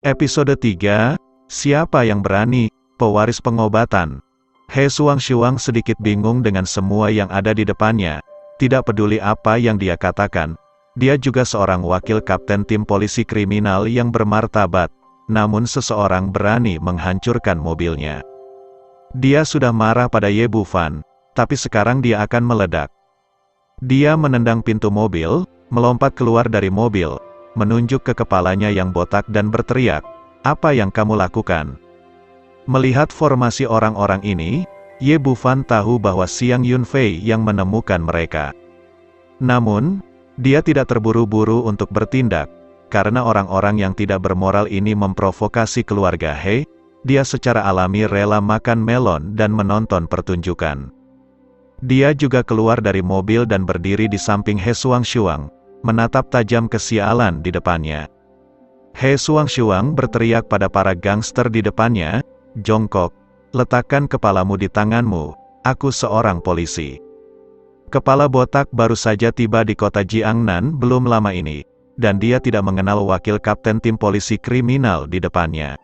Episode 3, Siapa yang berani? Pewaris pengobatan. He Xuangshuang sedikit bingung dengan semua yang ada di depannya. Tidak peduli apa yang dia katakan, dia juga seorang wakil kapten tim polisi kriminal yang bermartabat, namun seseorang berani menghancurkan mobilnya. Dia sudah marah pada Ye Bufan, tapi sekarang dia akan meledak. Dia menendang pintu mobil, melompat keluar dari mobil, menunjuk ke kepalanya yang botak dan berteriak, "Apa yang kamu lakukan?" Melihat formasi orang-orang ini, Ye Bufan tahu bahwa Xiang Yunfei yang menemukan mereka. Namun, dia tidak terburu-buru untuk bertindak, karena orang-orang yang tidak bermoral ini memprovokasi keluarga He. Dia secara alami rela makan melon dan menonton pertunjukan. Dia juga keluar dari mobil dan berdiri di samping He Xuangshuang, menatap tajam kesialan di depannya. He Xuangshuang berteriak pada para gangster di depannya, "Jongkok, letakkan kepalamu di tanganmu, aku seorang polisi." Kepala botak baru saja tiba di kota Jiangnan belum lama ini, dan dia tidak mengenal wakil kapten tim polisi kriminal di depannya.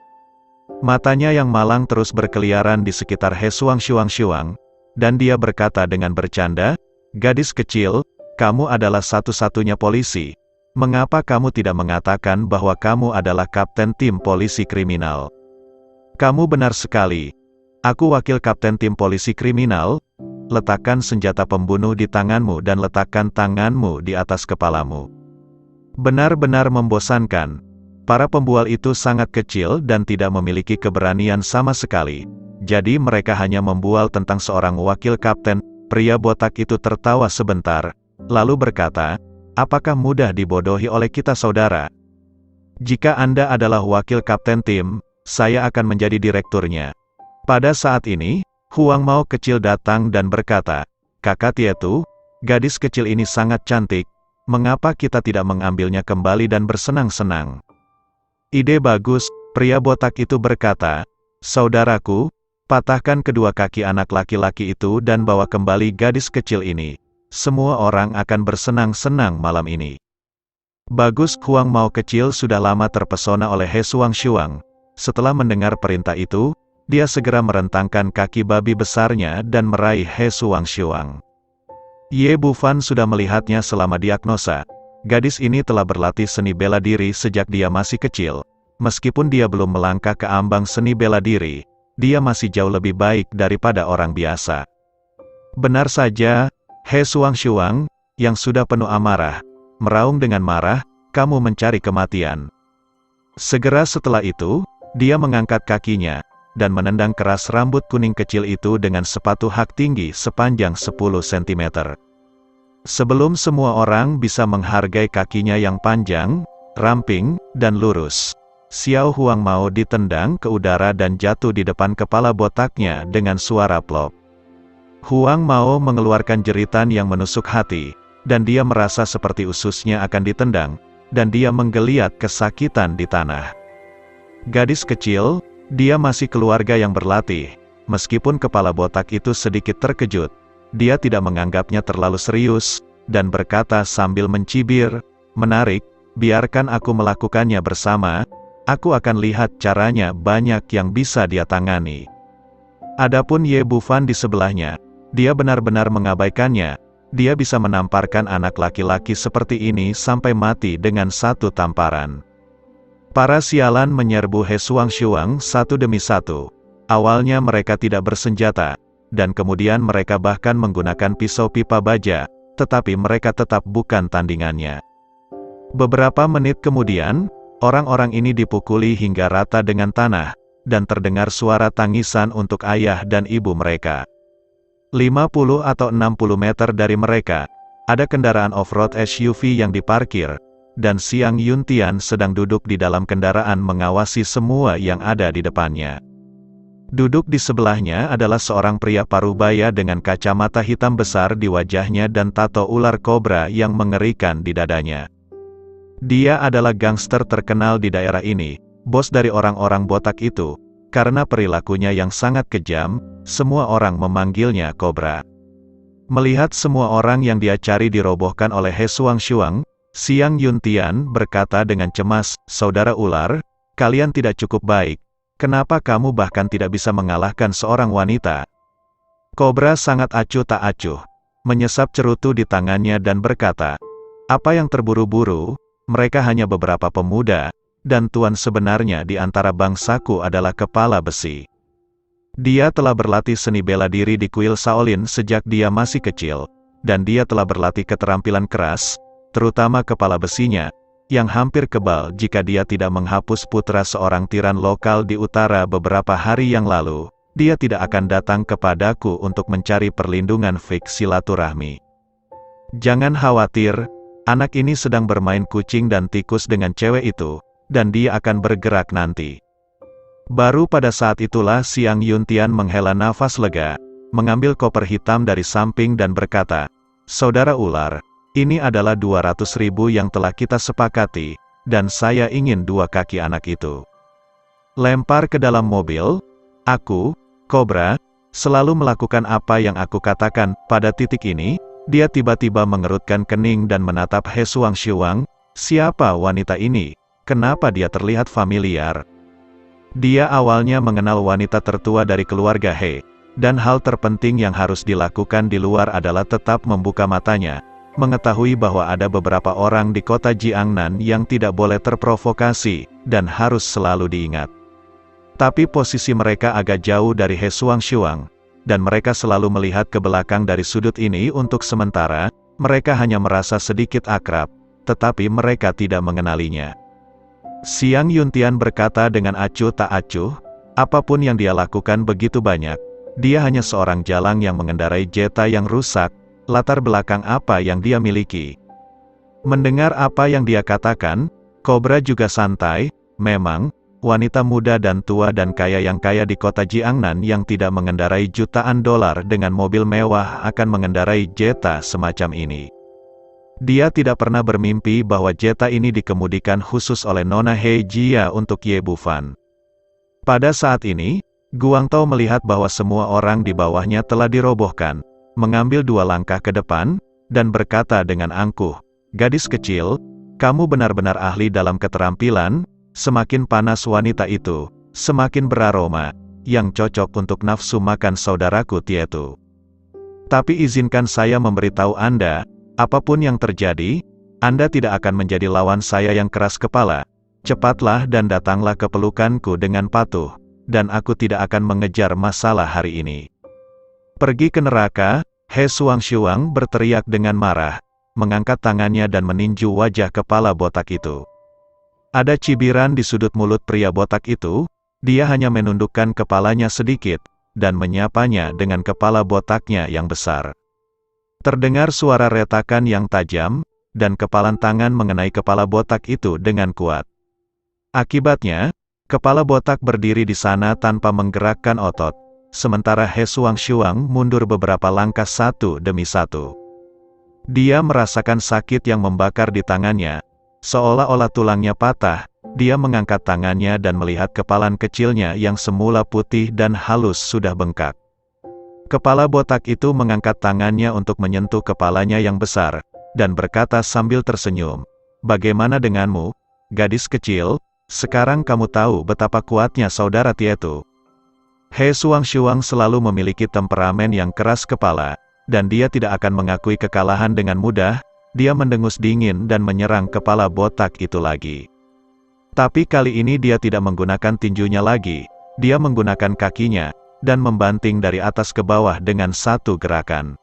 Matanya yang malang terus berkeliaran di sekitar He Xuangshuang, dan dia berkata dengan bercanda, "Gadis kecil, kamu adalah satu-satunya polisi. Mengapa kamu tidak mengatakan bahwa kamu adalah kapten tim polisi kriminal?" "Kamu benar sekali. Aku wakil kapten tim polisi kriminal. Letakkan senjata pembunuh di tanganmu dan letakkan tanganmu di atas kepalamu." Benar-benar membosankan. Para pembual itu sangat kecil dan tidak memiliki keberanian sama sekali. Jadi mereka hanya membual tentang seorang wakil kapten. Pria botak itu tertawa sebentar, lalu berkata, "Apakah mudah dibodohi oleh kita saudara? Jika Anda adalah wakil kapten tim, saya akan menjadi direkturnya." Pada saat ini, Huang Mao kecil datang dan berkata, "Kakak Tietu, gadis kecil ini sangat cantik, mengapa kita tidak mengambilnya kembali dan bersenang-senang?" "Ide bagus," pria botak itu berkata, "Saudaraku, patahkan kedua kaki anak laki-laki itu dan bawa kembali gadis kecil ini. Semua orang akan bersenang-senang malam ini." Bagus. Huang Mao kecil sudah lama terpesona oleh He Xuangshuang. Setelah mendengar perintah itu, dia segera merentangkan kaki babi besarnya dan meraih He Xuangshuang. Ye Bufan sudah melihatnya selama diagnosa. Gadis ini telah berlatih seni bela diri sejak dia masih kecil. Meskipun dia belum melangkah ke ambang seni bela diri, dia masih jauh lebih baik daripada orang biasa. Benar saja, He Xuangshuang, yang sudah penuh amarah, meraung dengan marah, "Kamu mencari kematian." Segera setelah itu, dia mengangkat kakinya, dan menendang keras rambut kuning kecil itu dengan sepatu hak tinggi sepanjang 10 cm. Sebelum semua orang bisa menghargai kakinya yang panjang, ramping, dan lurus, Xiao Huang Mao ditendang ke udara dan jatuh di depan kepala botaknya dengan suara plop. Huang Mao mengeluarkan jeritan yang menusuk hati, dan dia merasa seperti ususnya akan ditendang, dan dia menggeliat kesakitan di tanah. Gadis kecil, dia masih keluarga yang berlatih. Meskipun kepala botak itu sedikit terkejut, dia tidak menganggapnya terlalu serius, dan berkata sambil mencibir, "Menarik, biarkan aku melakukannya bersama, aku akan lihat caranya, banyak yang bisa dia tangani." Adapun Ye Bufan di sebelahnya, dia benar-benar mengabaikannya. Dia bisa menamparkan anak laki-laki seperti ini sampai mati dengan satu tamparan. Para sialan menyerbu He Xuangshuang satu demi satu. Awalnya mereka tidak bersenjata, dan kemudian mereka bahkan menggunakan pisau pipa baja, tetapi mereka tetap bukan tandingannya. Beberapa menit kemudian, orang-orang ini dipukuli hingga rata dengan tanah, dan terdengar suara tangisan untuk ayah dan ibu mereka. 50 atau 60 meter dari mereka, ada kendaraan off-road SUV yang diparkir, dan Xiang Yuntian sedang duduk di dalam kendaraan mengawasi semua yang ada di depannya. Duduk di sebelahnya adalah seorang pria parubaya dengan kacamata hitam besar di wajahnya dan tato ular kobra yang mengerikan di dadanya. Dia adalah gangster terkenal di daerah ini, bos dari orang-orang botak itu. Karena perilakunya yang sangat kejam, semua orang memanggilnya Kobra. Melihat semua orang yang dia cari dirobohkan oleh He Xuangshuang, Xiang Yuntian berkata dengan cemas, "Saudara ular, kalian tidak cukup baik. Kenapa kamu bahkan tidak bisa mengalahkan seorang wanita? Kobra sangat acuh tak acuh, menyesap cerutu di tangannya dan berkata, apa yang terburu-buru, mereka hanya beberapa pemuda, dan tuan sebenarnya di antara bangsaku adalah kepala besi. Dia telah berlatih seni bela diri di kuil Shaolin sejak dia masih kecil, dan dia telah berlatih keterampilan keras, terutama kepala besinya, yang hampir kebal jika dia tidak menghapus putra seorang tiran lokal di utara beberapa hari yang lalu. Dia tidak akan datang kepadaku untuk mencari perlindungan fik silaturahmi. Jangan khawatir, anak ini sedang bermain kucing dan tikus dengan cewek itu, dan dia akan bergerak nanti. Baru pada saat itulah Xiang Yuntian menghela nafas lega, mengambil koper hitam dari samping dan berkata, saudara ular, ini adalah 200.000 yang telah kita sepakati, dan saya ingin 2 kaki anak itu. Lempar ke dalam mobil. Aku, Kobra, selalu melakukan apa yang aku katakan. Pada titik ini, dia tiba-tiba mengerutkan kening dan menatap He Suangshuang. Siapa wanita ini? Kenapa dia terlihat familiar? Dia awalnya mengenal wanita tertua dari keluarga He, dan hal terpenting yang harus dilakukan di luar adalah tetap membuka matanya, mengetahui bahwa ada beberapa orang di kota Jiangnan yang tidak boleh terprovokasi, dan harus selalu diingat. Tapi posisi mereka agak jauh dari He Suangshuang, dan mereka selalu melihat ke belakang dari sudut ini untuk sementara. Mereka hanya merasa sedikit akrab, tetapi mereka tidak mengenalinya. Xiang Yuntian berkata dengan acuh tak acuh, apapun yang dia lakukan begitu banyak, dia hanya seorang jalang yang mengendarai jeta yang rusak. Latar belakang apa yang dia miliki. Mendengar apa yang dia katakan, Kobra juga santai. Memang, wanita muda dan tua dan kaya yang kaya di kota Jiangnan yang tidak mengendarai jutaan dolar dengan mobil mewah akan mengendarai jeta semacam ini. Dia tidak pernah bermimpi bahwa jeta ini dikemudikan khusus oleh Nona He Jia untuk Ye Bufan. Pada saat ini, Guangtao melihat bahwa semua orang di bawahnya telah dirobohkan, mengambil 2 langkah ke depan, dan berkata dengan angkuh, gadis kecil, kamu benar-benar ahli dalam keterampilan. Semakin panas wanita itu, semakin beraroma, yang cocok untuk nafsu makan saudaraku Tietu. Tapi izinkan saya memberitahu Anda, apapun yang terjadi, Anda tidak akan menjadi lawan saya yang keras kepala. Cepatlah dan datanglah ke pelukanku dengan patuh, dan aku tidak akan mengejar masalah hari ini. Pergi ke neraka, He Suangshuang berteriak dengan marah, mengangkat tangannya dan meninju wajah kepala botak itu. Ada cibiran di sudut mulut pria botak itu. Dia hanya menundukkan kepalanya sedikit, dan menyapanya dengan kepala botaknya yang besar. Terdengar suara retakan yang tajam, dan kepalan tangan mengenai kepala botak itu dengan kuat. Akibatnya, kepala botak berdiri di sana tanpa menggerakkan otot. Sementara He Suangshuang mundur beberapa langkah satu demi satu. Dia merasakan sakit yang membakar di tangannya, seolah-olah tulangnya patah. Dia mengangkat tangannya dan melihat kepalan kecilnya yang semula putih dan halus sudah bengkak. Kepala botak itu mengangkat tangannya untuk menyentuh kepalanya yang besar, dan berkata sambil tersenyum, bagaimana denganmu, gadis kecil? Sekarang kamu tahu betapa kuatnya saudara Tietu. He Suangshuang selalu memiliki temperamen yang keras kepala, dan dia tidak akan mengakui kekalahan dengan mudah. Dia mendengus dingin dan menyerang kepala botak itu lagi. Tapi kali ini dia tidak menggunakan tinjunya lagi, dia menggunakan kakinya, dan membanting dari atas ke bawah dengan satu gerakan.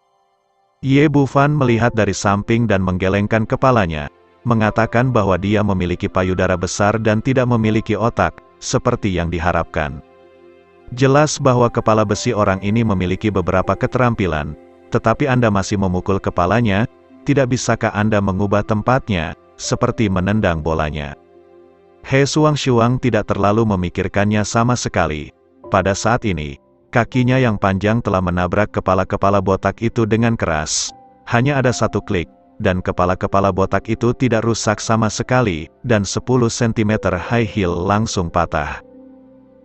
Ye Bufan melihat dari samping dan menggelengkan kepalanya, mengatakan bahwa dia memiliki payudara besar dan tidak memiliki otak, seperti yang diharapkan. Jelas bahwa kepala besi orang ini memiliki beberapa keterampilan, tetapi Anda masih memukul kepalanya. Tidak bisakah Anda mengubah tempatnya, seperti menendang bolanya? He Suangshuang tidak terlalu memikirkannya sama sekali. Pada saat ini, kakinya yang panjang telah menabrak kepala-kepala botak itu dengan keras. Hanya ada satu klik, dan kepala-kepala botak itu tidak rusak sama sekali, dan 10 cm high heel langsung patah.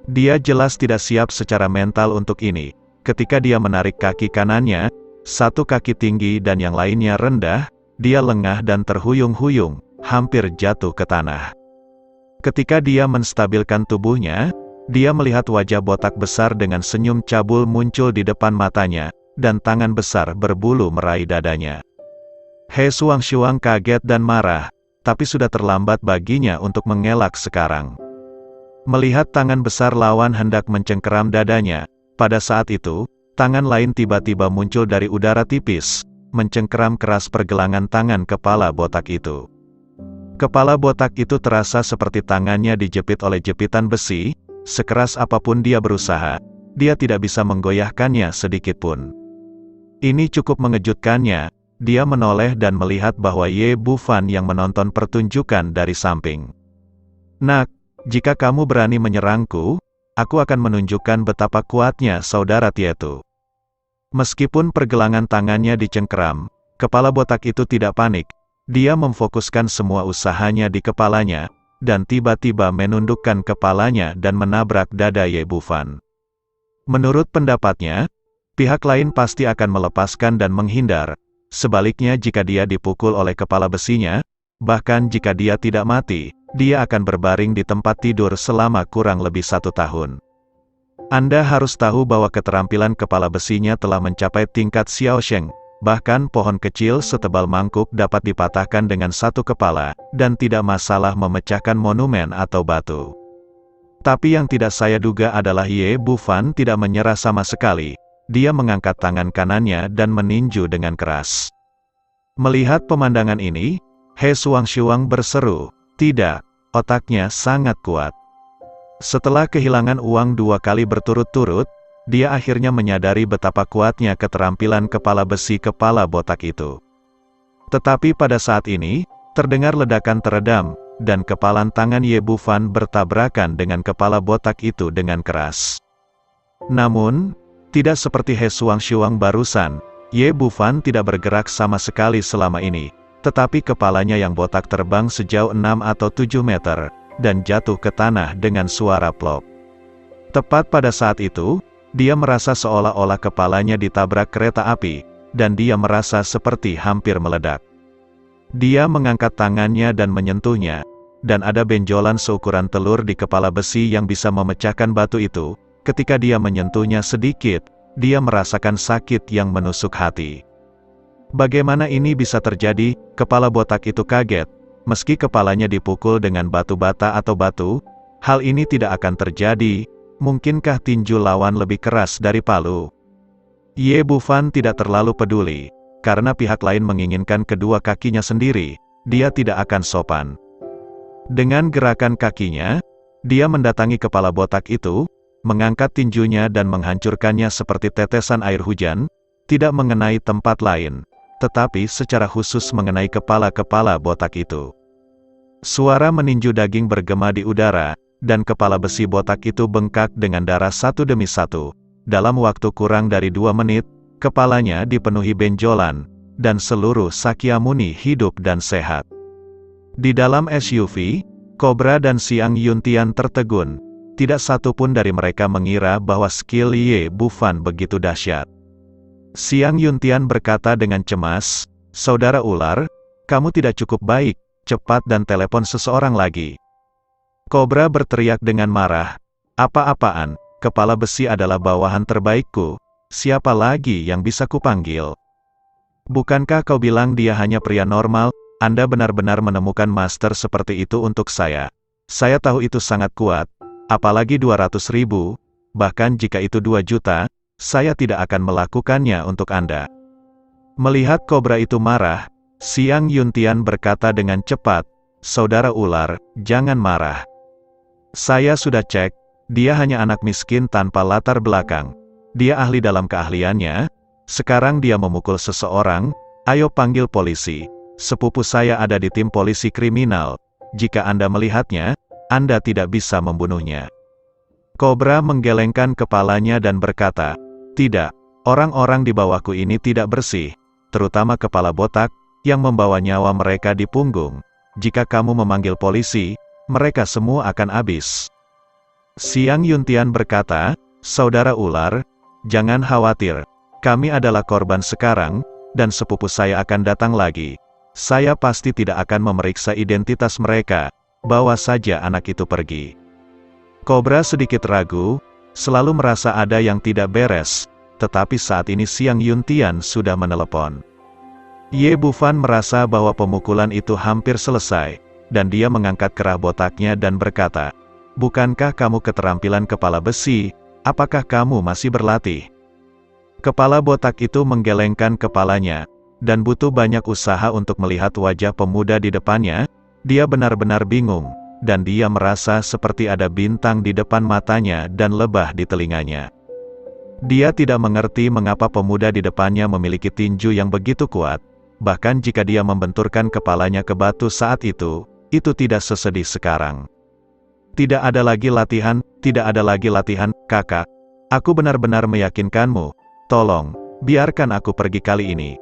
Dia jelas tidak siap secara mental untuk ini. Ketika dia menarik kaki kanannya, satu kaki tinggi dan yang lainnya rendah, dia lengah dan terhuyung-huyung, hampir jatuh ke tanah. Ketika dia menstabilkan tubuhnya, dia melihat wajah botak besar dengan senyum cabul muncul di depan matanya, dan tangan besar berbulu meraih dadanya. He Suangshuang kaget dan marah, tapi sudah terlambat baginya untuk mengelak sekarang. Melihat tangan besar lawan hendak mencengkeram dadanya, pada saat itu, tangan lain tiba-tiba muncul dari udara tipis, mencengkeram keras pergelangan tangan kepala botak itu. Kepala botak itu terasa seperti tangannya dijepit oleh jepitan besi, sekeras apapun dia berusaha, dia tidak bisa menggoyahkannya sedikitpun. Ini cukup mengejutkannya, dia menoleh dan melihat bahwa Ye Bufan yang menonton pertunjukan dari samping. "Nak, jika kamu berani menyerangku, aku akan menunjukkan betapa kuatnya saudara Tietu." Meskipun pergelangan tangannya dicengkeram, kepala botak itu tidak panik. Dia memfokuskan semua usahanya di kepalanya, dan tiba-tiba menundukkan kepalanya dan menabrak dada Ye Bufan. Menurut pendapatnya, pihak lain pasti akan melepaskan dan menghindar. Sebaliknya jika dia dipukul oleh kepala besinya, bahkan jika dia tidak mati, dia akan berbaring di tempat tidur selama kurang lebih 1 tahun. Anda harus tahu bahwa keterampilan kepala besinya telah mencapai tingkat Xiaosheng. Bahkan pohon kecil setebal mangkuk dapat dipatahkan dengan satu kepala, dan tidak masalah memecahkan monumen atau batu. Tapi yang tidak saya duga adalah Ye Bufan tidak menyerah sama sekali. Dia mengangkat tangan kanannya dan meninju dengan keras. Melihat pemandangan ini, He Suangshuang berseru, "Tidak, otaknya sangat kuat." Setelah kehilangan uang 2 kali berturut-turut, dia akhirnya menyadari betapa kuatnya keterampilan kepala besi kepala botak itu. Tetapi pada saat ini, terdengar ledakan teredam, dan kepalan tangan Ye Bufan bertabrakan dengan kepala botak itu dengan keras. Namun, tidak seperti He Suangshuang barusan, Ye Bufan tidak bergerak sama sekali selama ini, tetapi kepalanya yang botak terbang sejauh 6 atau 7 meter, dan jatuh ke tanah dengan suara plop. Tepat pada saat itu, dia merasa seolah-olah kepalanya ditabrak kereta api, dan dia merasa seperti hampir meledak. Dia mengangkat tangannya dan menyentuhnya, dan ada benjolan seukuran telur di kepala besi yang bisa memecahkan batu itu. Ketika dia menyentuhnya sedikit, dia merasakan sakit yang menusuk hati. Bagaimana ini bisa terjadi? Kepala botak itu kaget. Meski kepalanya dipukul dengan batu bata atau batu, hal ini tidak akan terjadi. Mungkinkah tinju lawan lebih keras dari palu? Ye Bufan tidak terlalu peduli, karena pihak lain menginginkan kedua kakinya sendiri, dia tidak akan sopan. Dengan gerakan kakinya, dia mendatangi kepala botak itu, mengangkat tinjunya dan menghancurkannya seperti tetesan air hujan, tidak mengenai tempat lain, tetapi secara khusus mengenai kepala botak itu. Suara meninju daging bergema di udara, dan kepala besi botak itu bengkak dengan darah satu demi satu. Dalam waktu kurang dari 2 menit, kepalanya dipenuhi benjolan, dan seluruh Sakyamuni hidup dan sehat. Di dalam SUV, Cobra dan Xiang Yuntian tertegun. Tidak satu pun dari mereka mengira bahwa skill Ye Bufan begitu dahsyat. Xiang Yuntian berkata dengan cemas, "Saudara ular, kamu tidak cukup baik, cepat dan telepon seseorang lagi." Cobra berteriak dengan marah, "Apa-apaan, kepala besi adalah bawahan terbaikku, siapa lagi yang bisa kupanggil? Bukankah kau bilang dia hanya pria normal? Anda benar-benar menemukan master seperti itu untuk saya. Saya tahu itu sangat kuat, apalagi 200.000, bahkan jika itu 2 juta, saya tidak akan melakukannya untuk Anda." Melihat Cobra itu marah, Xiang Yuntian berkata dengan cepat, "Saudara ular, jangan marah. Saya sudah cek, dia hanya anak miskin tanpa latar belakang. Dia ahli dalam keahliannya. Sekarang dia memukul seseorang, ayo panggil polisi. Sepupu saya ada di tim polisi kriminal. Jika Anda melihatnya, Anda tidak bisa membunuhnya." Cobra menggelengkan kepalanya dan berkata, "Tidak, orang-orang di bawahku ini tidak bersih, terutama kepala botak, yang membawa nyawa mereka di punggung. Jika kamu memanggil polisi, mereka semua akan habis." Xiang Yuntian berkata, "Saudara ular, jangan khawatir, kami adalah korban sekarang, dan sepupu saya akan datang lagi. Saya pasti tidak akan memeriksa identitas mereka, bawa saja anak itu pergi. Kobra sedikit ragu, selalu merasa ada yang tidak beres, tetapi saat ini Xiang Yuntian sudah menelepon. Ye Bufan merasa bahwa pemukulan itu hampir selesai, dan dia mengangkat kerah botaknya dan berkata, "Bukankah kamu keterampilan kepala besi, apakah kamu masih berlatih?" Kepala botak itu menggelengkan kepalanya, dan butuh banyak usaha untuk melihat wajah pemuda di depannya. Dia benar-benar bingung, dan dia merasa seperti ada bintang di depan matanya dan lebah di telinganya. Dia tidak mengerti mengapa pemuda di depannya memiliki tinju yang begitu kuat, bahkan jika dia membenturkan kepalanya ke batu saat itu tidak sesedih sekarang. Tidak ada lagi latihan, kakak. Aku benar-benar meyakinkanmu. Tolong, biarkan aku pergi kali ini.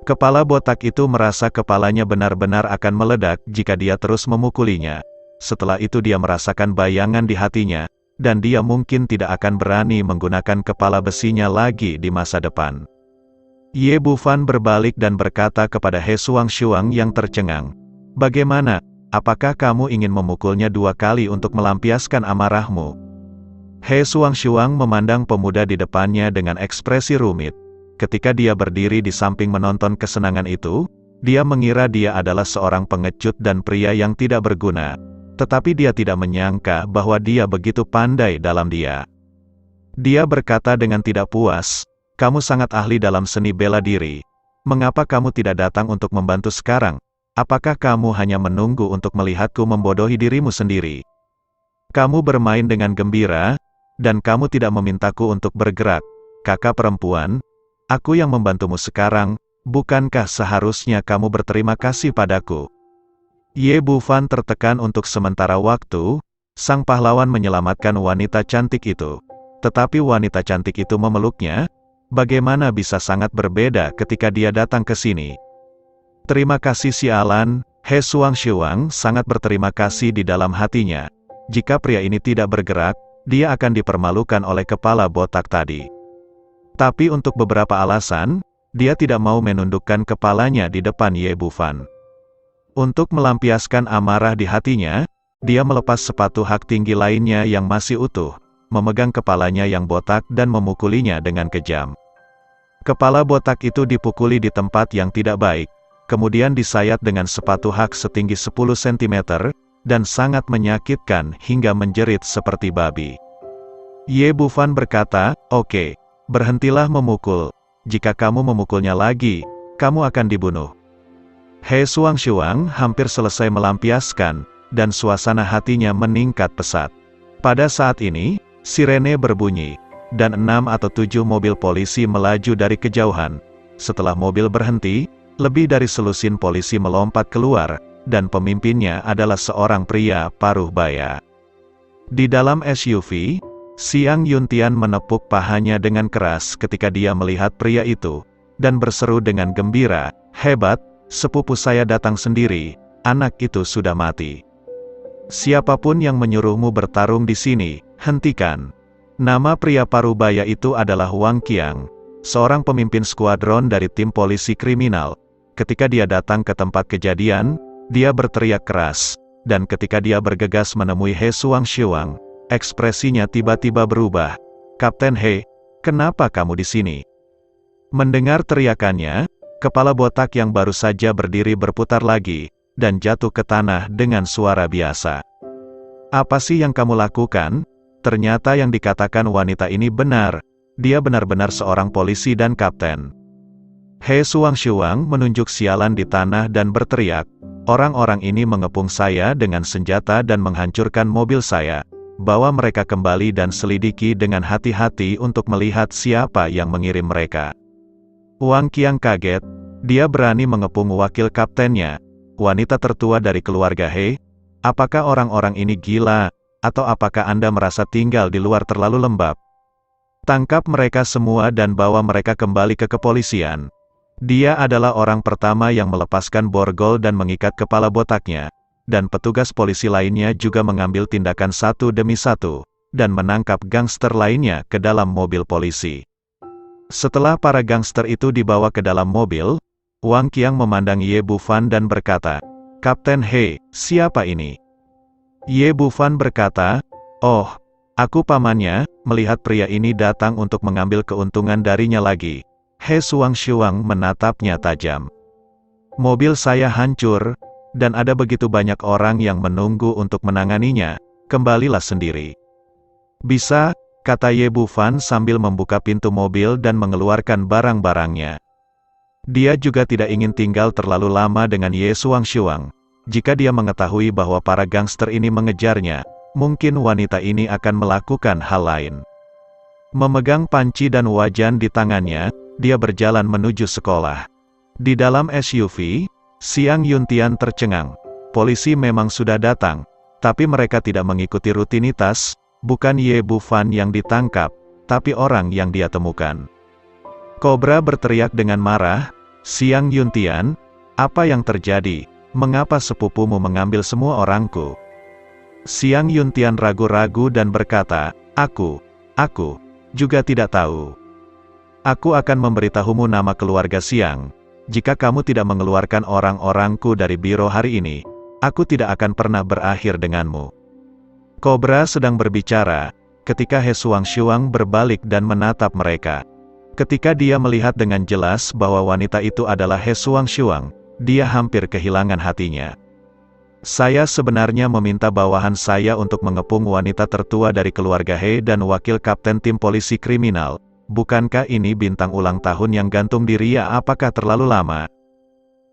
Kepala botak itu merasa kepalanya benar-benar akan meledak jika dia terus memukulinya. Setelah itu dia merasakan bayangan di hatinya, dan dia mungkin tidak akan berani menggunakan kepala besinya lagi di masa depan. Ye Bufan berbalik dan berkata kepada He Shuang yang tercengang, "Bagaimana? Apakah kamu ingin memukulnya 2 kali untuk melampiaskan amarahmu?" He Shuang memandang pemuda di depannya dengan ekspresi rumit. Ketika dia berdiri di samping menonton kesenangan itu, dia mengira dia adalah seorang pengecut dan pria yang tidak berguna. Tetapi dia tidak menyangka bahwa dia begitu pandai dalam dia. Dia berkata dengan tidak puas, "Kamu sangat ahli dalam seni bela diri. Mengapa kamu tidak datang untuk membantu sekarang? Apakah kamu hanya menunggu untuk melihatku membodohi dirimu sendiri? Kamu bermain dengan gembira, dan kamu tidak memintaku untuk bergerak. Kakak perempuan, aku yang membantumu sekarang, bukankah seharusnya kamu berterima kasih padaku?" Ye Bufan tertekan untuk sementara waktu. Sang pahlawan menyelamatkan wanita cantik itu. Tetapi wanita cantik itu memeluknya. Bagaimana bisa sangat berbeda ketika dia datang ke sini? "Terima kasih sialan." He Shuang sangat berterima kasih di dalam hatinya. Jika pria ini tidak bergerak, dia akan dipermalukan oleh kepala botak tadi. Tapi untuk beberapa alasan, dia tidak mau menundukkan kepalanya di depan Ye Bufan. Untuk melampiaskan amarah di hatinya, dia melepas sepatu hak tinggi lainnya yang masih utuh, memegang kepalanya yang botak dan memukulinya dengan kejam. Kepala botak itu dipukuli di tempat yang tidak baik, kemudian disayat dengan sepatu hak setinggi 10 cm, dan sangat menyakitkan hingga menjerit seperti babi. Ye Bufan berkata, "Oke, berhentilah memukul. Jika kamu memukulnya lagi, kamu akan dibunuh." He Shuang hampir selesai melampiaskan, dan suasana hatinya meningkat pesat. Pada saat ini, sirene berbunyi, dan 6 atau 7 mobil polisi melaju dari kejauhan. Setelah mobil berhenti, lebih dari selusin polisi melompat keluar, dan pemimpinnya adalah seorang pria paruh baya. Di dalam SUV, Xiang Yuntian menepuk pahanya dengan keras ketika dia melihat pria itu, dan berseru dengan gembira, "Hebat! Sepupu saya datang sendiri, anak itu sudah mati. Siapapun yang menyuruhmu bertarung di sini, hentikan." Nama pria parubaya itu adalah Wang Qiang, seorang pemimpin skuadron dari tim polisi kriminal. Ketika dia datang ke tempat kejadian, dia berteriak keras, dan ketika dia bergegas menemui He Shuang, ekspresinya tiba-tiba berubah. "Kapten He, kenapa kamu di sini?" Mendengar teriakannya, kepala botak yang baru saja berdiri berputar lagi, dan jatuh ke tanah dengan suara biasa. "Apa sih yang kamu lakukan?" Ternyata yang dikatakan wanita ini benar. Dia benar-benar seorang polisi dan kapten. He Shuang menunjuk sialan di tanah dan berteriak, "Orang-orang ini mengepung saya dengan senjata dan menghancurkan mobil saya. Bawa mereka kembali dan selidiki dengan hati-hati untuk melihat siapa yang mengirim mereka." Wang Qiang kaget. Dia berani mengepung wakil kaptennya, wanita tertua dari keluarga He. Apakah orang-orang ini gila? Atau apakah Anda merasa tinggal di luar terlalu lembab? Tangkap mereka semua dan bawa mereka kembali ke kepolisian. Dia adalah orang pertama yang melepaskan borgol dan mengikat kepala botaknya, dan petugas polisi lainnya juga mengambil tindakan satu demi satu, dan menangkap gangster lainnya ke dalam mobil polisi. Setelah para gangster itu dibawa ke dalam mobil, Wang Qiang memandang Ye Bufan dan berkata, "Kapten He, siapa ini? Ye Bufan berkata, "Oh, aku pamannya." Melihat pria ini datang untuk mengambil keuntungan darinya lagi, He Suangshuang menatapnya tajam. "Mobil saya hancur, dan ada begitu banyak orang yang menunggu untuk menanganinya, kembalilah sendiri." "Bisa," kata Ye Bufan sambil membuka pintu mobil dan mengeluarkan barang-barangnya. Dia juga tidak ingin tinggal terlalu lama dengan Ye Suangshuang. Jika dia mengetahui bahwa para gangster ini mengejarnya, mungkin wanita ini akan melakukan hal lain. Memegang panci dan wajan di tangannya, dia berjalan menuju sekolah. Di dalam SUV, Xiang Yuntian tercengang. Polisi memang sudah datang, tapi mereka tidak mengikuti rutinitas. Bukan Ye Bufan yang ditangkap, tapi orang yang dia temukan. Kobra berteriak dengan marah, "Xiang Yuntian, apa yang terjadi? Mengapa sepupumu mengambil semua orangku?" Xiang Yuntian ragu-ragu dan berkata, Aku juga tidak tahu. Aku akan memberitahumu nama keluarga Xiang. Jika kamu tidak mengeluarkan orang-orangku dari biro hari ini, aku tidak akan pernah berakhir denganmu." Kobra sedang berbicara, ketika He Suangshuang berbalik dan menatap mereka. Ketika dia melihat dengan jelas bahwa wanita itu adalah He Suangshuang, dia hampir kehilangan hatinya. "Saya sebenarnya meminta bawahan saya untuk mengepung wanita tertua dari keluarga He dan wakil kapten tim polisi kriminal. Bukankah ini bintang ulang tahun yang gantung di Ria? Apakah terlalu lama?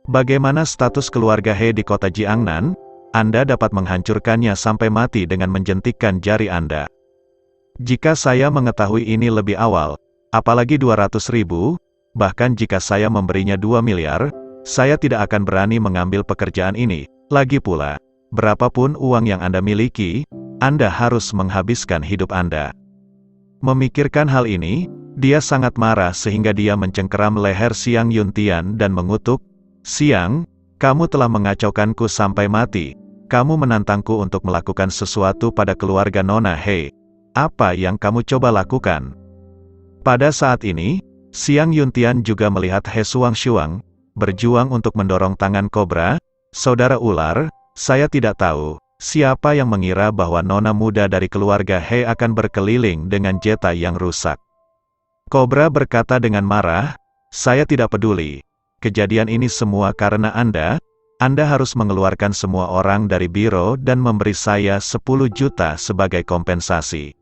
Bagaimana status keluarga He di kota Jiangnan? Anda dapat menghancurkannya sampai mati dengan menjentikkan jari Anda. Jika saya mengetahui ini lebih awal, apalagi 200.000, bahkan jika saya memberinya 2 miliar, saya tidak akan berani mengambil pekerjaan ini. Lagi pula, berapapun uang yang Anda miliki, Anda harus menghabiskan hidup Anda." Memikirkan hal ini, dia sangat marah sehingga dia mencengkeram leher Xiang Yuntian dan mengutuk, "Xiang, kamu telah mengacaukanku sampai mati. Kamu menantangku untuk melakukan sesuatu pada keluarga Nona He. Apa yang kamu coba lakukan?" Pada saat ini, Xiang Yuntian juga melihat He Suangshuang berjuang untuk mendorong tangan Kobra. "Saudara ular, saya tidak tahu, siapa yang mengira bahwa nona muda dari keluarga He akan berkeliling dengan jeta yang rusak." Kobra berkata dengan marah, "Saya tidak peduli. Kejadian ini semua karena Anda. Anda harus mengeluarkan semua orang dari biro dan memberi saya 10 juta sebagai kompensasi."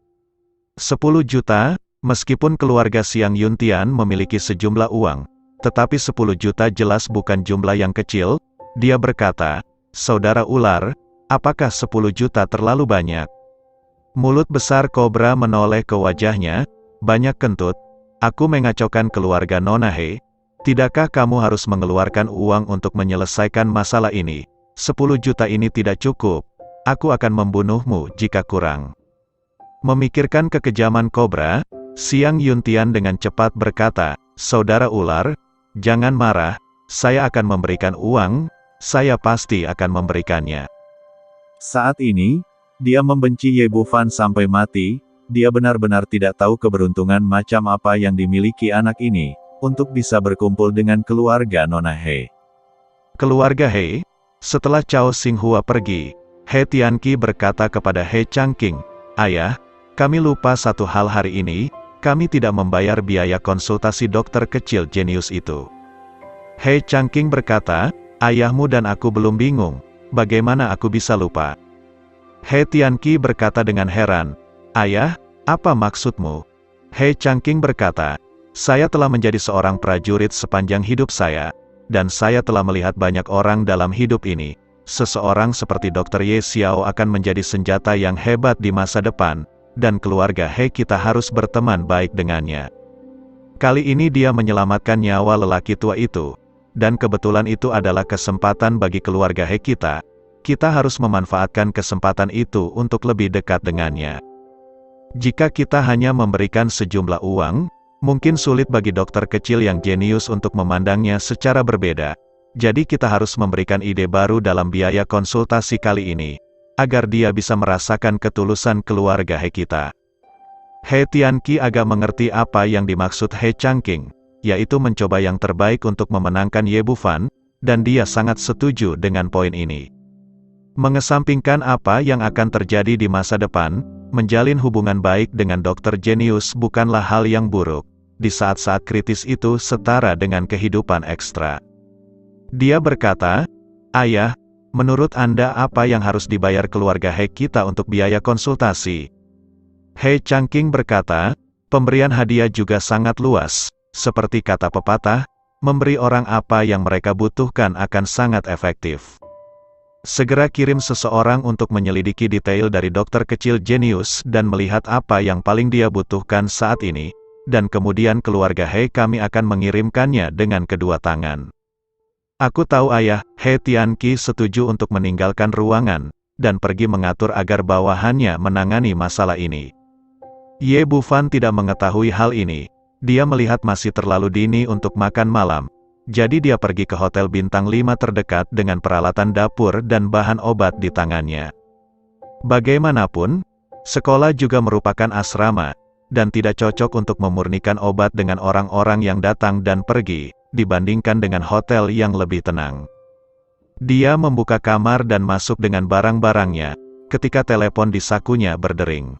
10 juta, meskipun keluarga Xiang Yuntian memiliki sejumlah uang, tetapi 10 juta jelas bukan jumlah yang kecil. Dia berkata, "Saudara ular, apakah 10 juta terlalu banyak?" Mulut besar Kobra menoleh ke wajahnya, "Banyak kentut. Aku mengacaukan keluarga Nona He. Tidakkah kamu harus mengeluarkan uang untuk menyelesaikan masalah ini? 10 juta ini tidak cukup. Aku akan membunuhmu jika kurang." Memikirkan kekejaman Kobra, Xiang Yuntian dengan cepat berkata, "Saudara ular, jangan marah. Saya akan memberikan uang. Saya pasti akan memberikannya." Saat ini, dia membenci Ye Bufan sampai mati. Dia benar-benar tidak tahu keberuntungan macam apa yang dimiliki anak ini, untuk bisa berkumpul dengan keluarga Nona He. Keluarga He, setelah Cao Xinghua pergi, He Tianqi berkata kepada He Changqing, "Ayah, kami lupa satu hal hari ini, kami tidak membayar biaya konsultasi dokter kecil jenius itu." He Changqing berkata, "Ayahmu dan aku belum bingung, bagaimana aku bisa lupa?" He Tianqi berkata dengan heran, "Ayah, apa maksudmu?" He Changqing berkata, "Saya telah menjadi seorang prajurit sepanjang hidup saya, dan saya telah melihat banyak orang dalam hidup ini. Seseorang seperti Dr. Ye Xiao akan menjadi senjata yang hebat di masa depan, dan keluarga He kita harus berteman baik dengannya. Kali ini dia menyelamatkan nyawa lelaki tua itu, dan kebetulan itu adalah kesempatan bagi keluarga He kita. Kita harus memanfaatkan kesempatan itu untuk lebih dekat dengannya. Jika kita hanya memberikan sejumlah uang, mungkin sulit bagi dokter kecil yang jenius untuk memandangnya secara berbeda. Jadi kita harus memberikan ide baru dalam biaya konsultasi kali ini, agar dia bisa merasakan ketulusan keluarga He kita." He Tianqi agak mengerti apa yang dimaksud He Changqing, yaitu mencoba yang terbaik untuk memenangkan Ye Bufan, dan dia sangat setuju dengan poin ini. Mengesampingkan apa yang akan terjadi di masa depan, menjalin hubungan baik dengan dokter jenius bukanlah hal yang buruk. Di saat-saat kritis itu setara dengan kehidupan ekstra. Dia berkata, "Ayah, menurut Anda apa yang harus dibayar keluarga He kita untuk biaya konsultasi?" He Changqing berkata, "Pemberian hadiah juga sangat luas. Seperti kata pepatah, memberi orang apa yang mereka butuhkan akan sangat efektif. Segera kirim seseorang untuk menyelidiki detail dari dokter kecil jenius dan melihat apa yang paling dia butuhkan saat ini, dan kemudian keluarga He kami akan mengirimkannya dengan kedua tangan." "Aku tahu ayah." He Tianqi setuju untuk meninggalkan ruangan, dan pergi mengatur agar bawahannya menangani masalah ini. Ye Bufan tidak mengetahui hal ini. Dia melihat masih terlalu dini untuk makan malam. Jadi dia pergi ke hotel bintang 5 terdekat dengan peralatan dapur dan bahan obat di tangannya. Bagaimanapun, sekolah juga merupakan asrama, dan tidak cocok untuk memurnikan obat dengan orang-orang yang datang dan pergi, dibandingkan dengan hotel yang lebih tenang. Dia membuka kamar dan masuk dengan barang-barangnya, ketika telepon di sakunya berdering.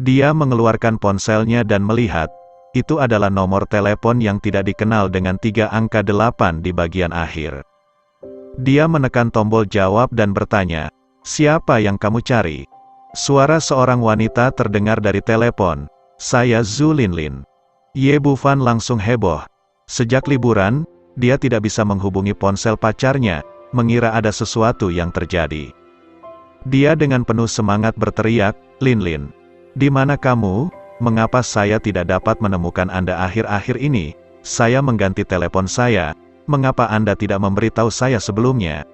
Dia mengeluarkan ponselnya dan melihat, itu adalah nomor telepon yang tidak dikenal dengan 3 angka 8 di bagian akhir. Dia menekan tombol jawab dan bertanya, "Siapa yang kamu cari?" Suara seorang wanita terdengar dari telepon, "Saya Zhu Linlin." Ye Bufan langsung heboh. Sejak liburan, dia tidak bisa menghubungi ponsel pacarnya, mengira ada sesuatu yang terjadi. Dia dengan penuh semangat berteriak, "Linlin, di mana kamu? Mengapa saya tidak dapat menemukan Anda akhir-akhir ini? Saya mengganti telepon saya, mengapa Anda tidak memberitahu saya sebelumnya?"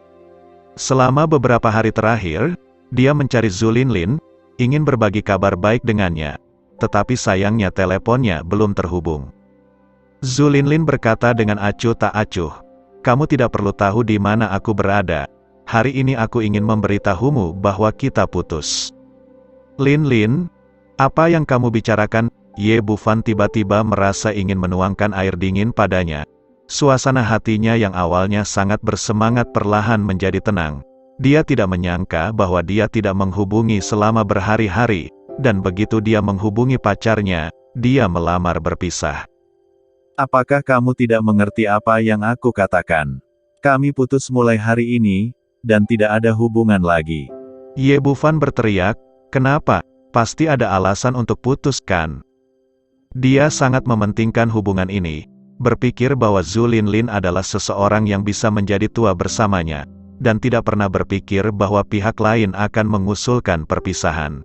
Selama beberapa hari terakhir, dia mencari Zhu Linlin, ingin berbagi kabar baik dengannya, tetapi sayangnya teleponnya belum terhubung. Zhu Linlin berkata dengan acuh tak acuh, "Kamu tidak perlu tahu di mana aku berada. Hari ini aku ingin memberitahumu bahwa kita putus." "Linlin, apa yang kamu bicarakan?" Ye Bufan tiba-tiba merasa ingin menuangkan air dingin padanya. Suasana hatinya yang awalnya sangat bersemangat perlahan menjadi tenang. Dia tidak menyangka bahwa dia tidak menghubungi selama berhari-hari, dan begitu dia menghubungi pacarnya, dia melamar berpisah. "Apakah kamu tidak mengerti apa yang aku katakan? Kami putus mulai hari ini, dan tidak ada hubungan lagi." Ye Bufan berteriak, "Kenapa? Pasti ada alasan untuk putus kan?" Dia sangat mementingkan hubungan ini, berpikir bahwa Zhu Linlin adalah seseorang yang bisa menjadi tua bersamanya, dan tidak pernah berpikir bahwa pihak lain akan mengusulkan perpisahan.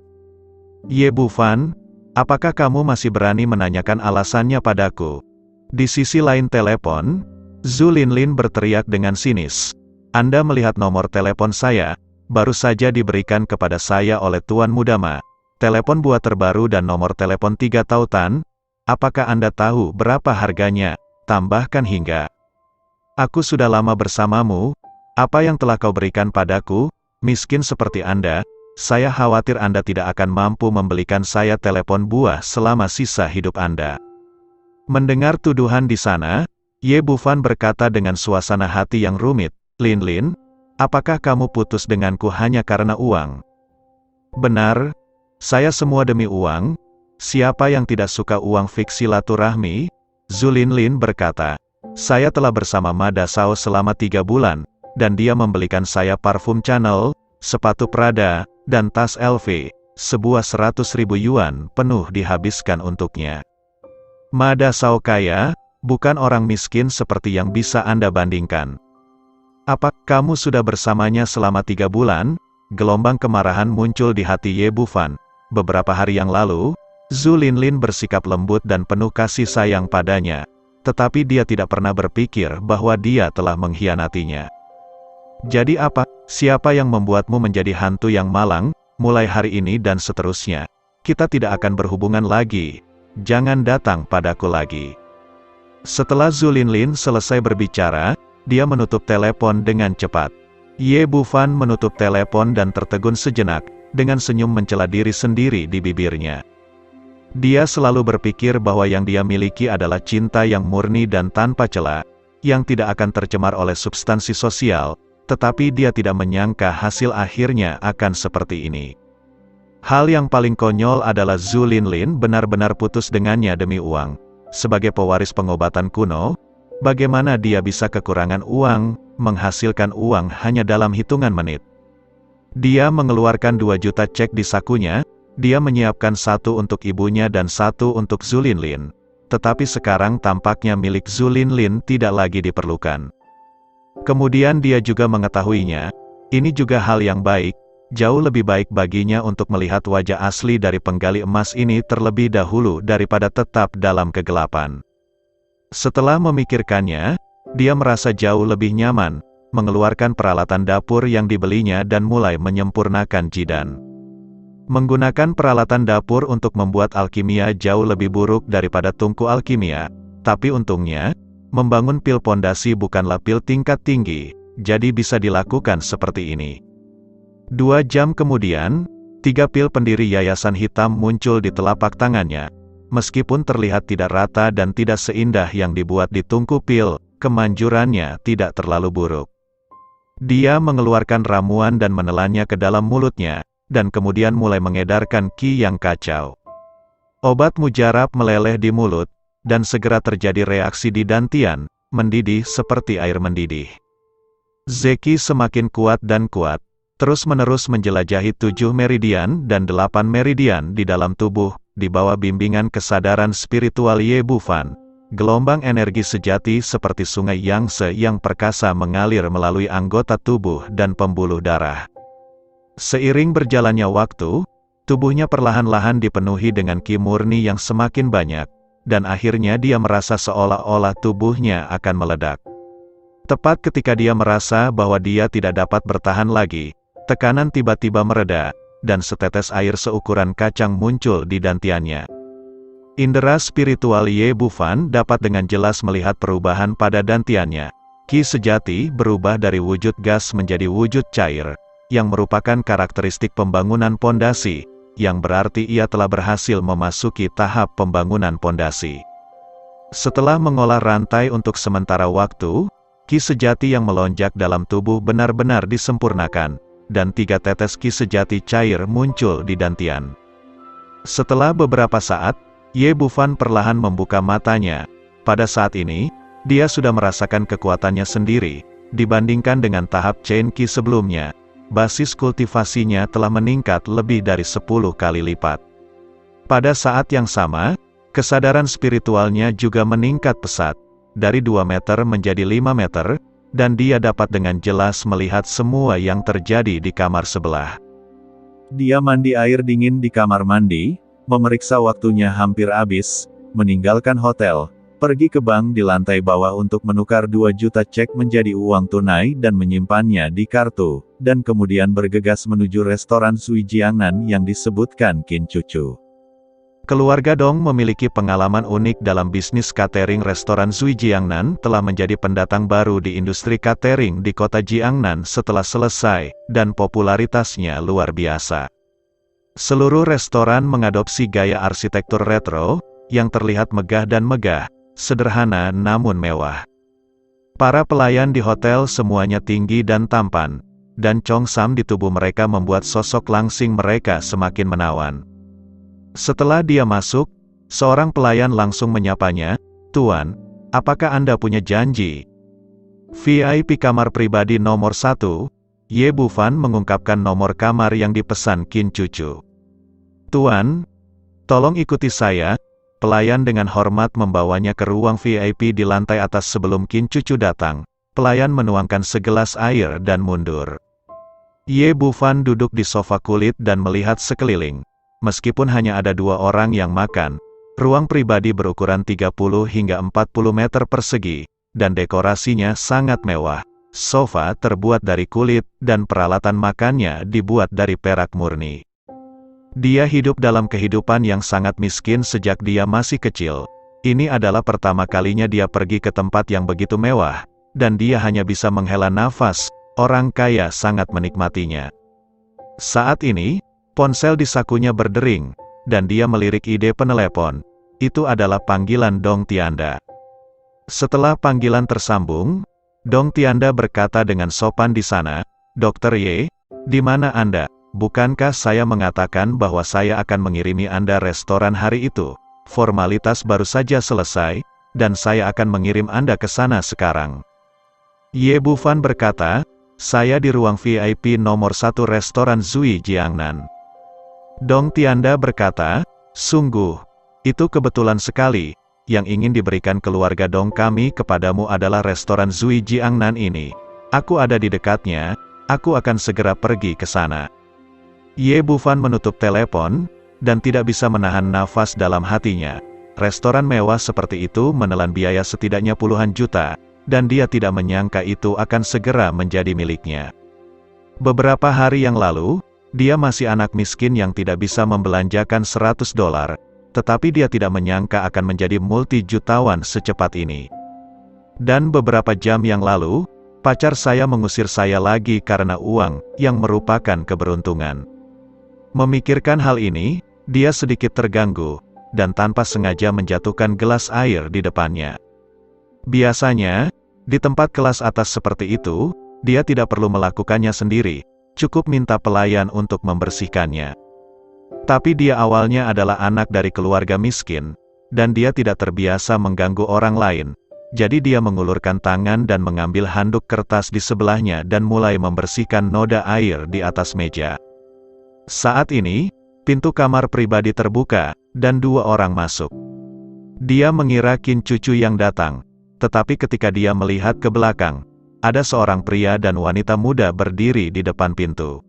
"Ye Bufan, apakah kamu masih berani menanyakan alasannya padaku?" Di sisi lain telepon, Zhu Linlin berteriak dengan sinis, "Anda melihat nomor telepon saya, baru saja diberikan kepada saya oleh Tuan Muda Ma. Telepon buat terbaru dan nomor telepon 3 tautan. Apakah Anda tahu berapa harganya? Tambahkan hingga. Aku sudah lama bersamamu. Apa yang telah kau berikan padaku? Miskin seperti Anda, saya khawatir Anda tidak akan mampu membelikan saya telepon buah selama sisa hidup Anda." Mendengar tuduhan di sana, Ye Bufan berkata dengan suasana hati yang rumit, "Linlin, apakah kamu putus denganku hanya karena uang?" "Benar. Saya semua demi uang. Siapa yang tidak suka uang?" Fiksi silaturahmi, Zhu Linlin berkata, "Saya telah bersama Ma Dasao selama 3 bulan, dan dia membelikan saya parfum Chanel, sepatu Prada, dan tas LV, sebuah 100.000 yuan penuh dihabiskan untuknya. Ma Dasao kaya, bukan orang miskin seperti yang bisa Anda bandingkan." "Apa kamu sudah bersamanya selama 3 bulan? Gelombang kemarahan muncul di hati Ye Bufan. Beberapa hari yang lalu, Zhu Linlin bersikap lembut dan penuh kasih sayang padanya, tetapi dia tidak pernah berpikir bahwa dia telah mengkhianatinya. "Jadi apa? Siapa yang membuatmu menjadi hantu yang malang? Mulai hari ini dan seterusnya, kita tidak akan berhubungan lagi. Jangan datang padaku lagi." Setelah Zhu Linlin selesai berbicara, dia menutup telepon dengan cepat. Ye Bufan menutup telepon dan tertegun sejenak, dengan senyum mencela diri sendiri di bibirnya. Dia selalu berpikir bahwa yang dia miliki adalah cinta yang murni dan tanpa celah, yang tidak akan tercemar oleh substansi sosial, tetapi dia tidak menyangka hasil akhirnya akan seperti ini. Hal yang paling konyol adalah Zhu Linlin benar-benar putus dengannya demi uang. Sebagai pewaris pengobatan kuno, bagaimana dia bisa kekurangan uang, menghasilkan uang hanya dalam hitungan menit. Dia mengeluarkan 2 juta cek di sakunya, dia menyiapkan 1 untuk ibunya dan 1 untuk Zhu Linlin. Tetapi sekarang tampaknya milik Zhu Linlin tidak lagi diperlukan. Kemudian dia juga mengetahuinya, ini juga hal yang baik. Jauh lebih baik baginya untuk melihat wajah asli dari penggali emas ini terlebih dahulu daripada tetap dalam kegelapan. Setelah memikirkannya, dia merasa jauh lebih nyaman, mengeluarkan peralatan dapur yang dibelinya dan mulai menyempurnakan jidan. Menggunakan peralatan dapur untuk membuat alkimia jauh lebih buruk daripada tungku alkimia, tapi untungnya, membangun pil pondasi bukanlah pil tingkat tinggi, jadi bisa dilakukan seperti ini. 2 jam kemudian, 3 pil pendiri yayasan hitam muncul di telapak tangannya. Meskipun terlihat tidak rata dan tidak seindah yang dibuat di tungku pil, kemanjurannya tidak terlalu buruk. Dia mengeluarkan ramuan dan menelannya ke dalam mulutnya, dan kemudian mulai mengedarkan qi yang kacau. Obat mujarab meleleh di mulut, dan segera terjadi reaksi di dantian, mendidih seperti air mendidih. Zeki semakin kuat dan kuat, terus-menerus menjelajahi 7 meridian dan 8 meridian di dalam tubuh, di bawah bimbingan kesadaran spiritual Ye Bufan. Gelombang energi sejati seperti sungai Yangtze yang perkasa mengalir melalui anggota tubuh dan pembuluh darah. Seiring berjalannya waktu, tubuhnya perlahan-lahan dipenuhi dengan qi murni yang semakin banyak, dan akhirnya dia merasa seolah-olah tubuhnya akan meledak. Tepat ketika dia merasa bahwa dia tidak dapat bertahan lagi, tekanan tiba-tiba mereda, dan setetes air seukuran kacang muncul di dantiannya. Indera spiritual Ye Bufan dapat dengan jelas melihat perubahan pada dantiannya. Qi sejati berubah dari wujud gas menjadi wujud cair, yang merupakan karakteristik pembangunan pondasi, yang berarti ia telah berhasil memasuki tahap pembangunan pondasi. Setelah mengolah rantai untuk sementara waktu, qi sejati yang melonjak dalam tubuh benar-benar disempurnakan, dan 3 tetes qi sejati cair muncul di dantian. Setelah beberapa saat, Ye Bufan perlahan membuka matanya. Pada saat ini, dia sudah merasakan kekuatannya sendiri, dibandingkan dengan tahap chain qi sebelumnya. Basis kultivasinya telah meningkat lebih dari 10 kali lipat. Pada saat yang sama, kesadaran spiritualnya juga meningkat pesat, dari 2 meter menjadi 5 meter, dan dia dapat dengan jelas melihat semua yang terjadi di kamar sebelah. Dia mandi air dingin di kamar mandi, memeriksa waktunya hampir habis, meninggalkan hotel, pergi ke bank di lantai bawah untuk menukar 2 juta cek menjadi uang tunai dan menyimpannya di kartu, dan kemudian bergegas menuju restoran Sui Jiangnan yang disebutkan Qin Cucu. Keluarga Dong memiliki pengalaman unik dalam bisnis catering. Restoran Sui Jiangnan telah menjadi pendatang baru di industri catering di kota Jiangnan setelah selesai, dan popularitasnya luar biasa. Seluruh restoran mengadopsi gaya arsitektur retro, yang terlihat megah dan megah, sederhana namun mewah. Para pelayan di hotel semuanya tinggi dan tampan, dan congsam di tubuh mereka membuat sosok langsing mereka semakin menawan. Setelah dia masuk, seorang pelayan langsung menyapanya, "Tuan, apakah Anda punya janji?" VIP kamar pribadi nomor 1, Ye Bufan mengungkapkan nomor kamar yang dipesan Qin Cucu. "Tuan, tolong ikuti saya." Pelayan dengan hormat membawanya ke ruang VIP di lantai atas sebelum Qin Cucu datang. Pelayan menuangkan segelas air dan mundur. Ye Bufan duduk di sofa kulit dan melihat sekeliling. Meskipun hanya ada 2 orang yang makan, ruang pribadi berukuran 30 hingga 40 meter persegi, dan dekorasinya sangat mewah. Sofa terbuat dari kulit, dan peralatan makannya dibuat dari perak murni. Dia hidup dalam kehidupan yang sangat miskin sejak dia masih kecil. Ini adalah pertama kalinya dia pergi ke tempat yang begitu mewah, dan dia hanya bisa menghela nafas. Orang kaya sangat menikmatinya. Saat ini, ponsel di sakunya berdering, dan dia melirik ide penelepon. Itu adalah panggilan Dong Tianda. Setelah panggilan tersambung, Dong Tianda berkata dengan sopan di sana, Dokter Ye, di mana Anda? Bukankah saya mengatakan bahwa saya akan mengirimi Anda restoran hari itu? Formalitas baru saja selesai, dan saya akan mengirim Anda ke sana sekarang. Ye Bufan berkata, saya di ruang VIP nomor 1 restoran Zui Jiangnan. Dong Tianda berkata, sungguh, itu kebetulan sekali, yang ingin diberikan keluarga Dong kami kepadamu adalah restoran Zui Jiangnan ini. Aku ada di dekatnya, aku akan segera pergi ke sana. Ye Bufan menutup telepon, dan tidak bisa menahan nafas dalam hatinya. Restoran mewah seperti itu menelan biaya setidaknya puluhan juta, dan dia tidak menyangka itu akan segera menjadi miliknya. Beberapa hari yang lalu, dia masih anak miskin yang tidak bisa membelanjakan $100, tetapi dia tidak menyangka akan menjadi multi-jutawan secepat ini. Dan beberapa jam yang lalu, pacar saya mengusir saya lagi karena uang, yang merupakan keberuntungan. Memikirkan hal ini, dia sedikit terganggu, dan tanpa sengaja menjatuhkan gelas air di depannya. Biasanya, di tempat kelas atas seperti itu, dia tidak perlu melakukannya sendiri, cukup minta pelayan untuk membersihkannya. Tapi dia awalnya adalah anak dari keluarga miskin, dan dia tidak terbiasa mengganggu orang lain, jadi dia mengulurkan tangan dan mengambil handuk kertas di sebelahnya dan mulai membersihkan noda air di atas meja. Saat ini, pintu kamar pribadi terbuka, dan 2 orang masuk. Dia mengira Qin Cucu yang datang, tetapi ketika dia melihat ke belakang, ada seorang pria dan wanita muda berdiri di depan pintu.